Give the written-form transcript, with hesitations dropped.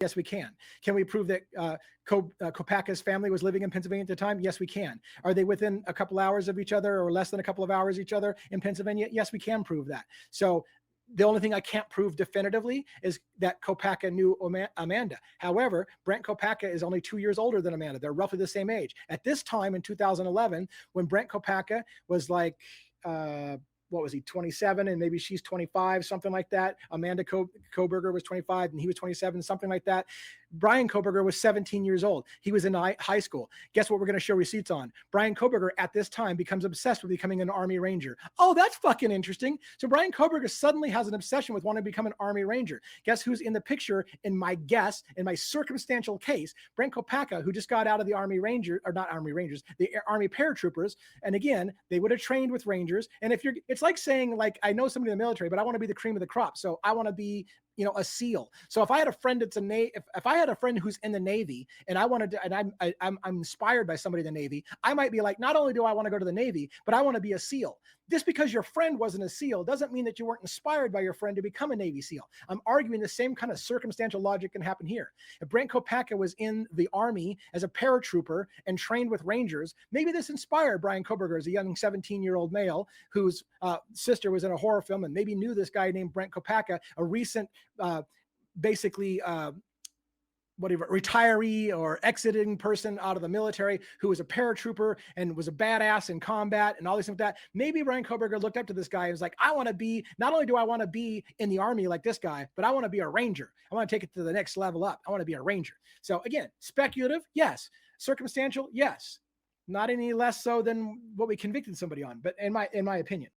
Yes, we can. Can we prove that Kopaka's family was living in Pennsylvania at the time? Yes, we can. Are they within a couple hours of each other or less than a couple of hours each other in Pennsylvania? Yes, we can prove that. So the only thing I can't prove definitively is that Kopaka knew Amanda. However, Brent Kopaka is only 2 years older than Amanda. They're roughly the same age. At this time in 2011, when Brent Kopaka was like, what was he, 27, and maybe she's 25, something like that. Amanda Kohberger was 25 and he was 27, something like that. Bryan Kohberger was 17 years old. He was in high school. Guess what we're going to show receipts on? Bryan Kohberger at this time becomes obsessed with becoming an Army Ranger. Oh, that's fucking interesting. So Bryan Kohberger suddenly has an obsession with wanting to become an Army Ranger. Guess who's in the picture in my guess, in my circumstantial case? Brent Kopaka, who just got out of the Army Ranger, or not Army Rangers, the Army paratroopers. And again, they would have trained with Rangers. And if it's like saying, like, I know somebody in the military, but I want to be the cream of the crop. So I want to be, a SEAL. So if I had a friend that's if I had a friend who's in the Navy and I wanted to, and I'm inspired by somebody in the Navy, I might be like, not only do I want to go to the Navy, but I want to be a SEAL. Just because your friend wasn't a SEAL doesn't mean that you weren't inspired by your friend to become a Navy SEAL. I'm arguing the same kind of circumstantial logic can happen here. If Brent Kopaka was in the Army as a paratrooper and trained with Rangers, maybe this inspired Bryan Kohberger as a young 17-year-old male whose sister was in a horror film and maybe knew this guy named Brent Kopaka, a recent retiree or exiting person out of the military who was a paratrooper and was a badass in combat and all this and that. Maybe Bryan Kohberger looked up to this guy and was like, I want to be, not only do I want to be in the Army like this guy, but I want to be a Ranger. I want to take it to the next level up. I want to be a Ranger. So again, speculative, yes. Circumstantial, yes. Not any less so than what we convicted somebody on, but in my opinion.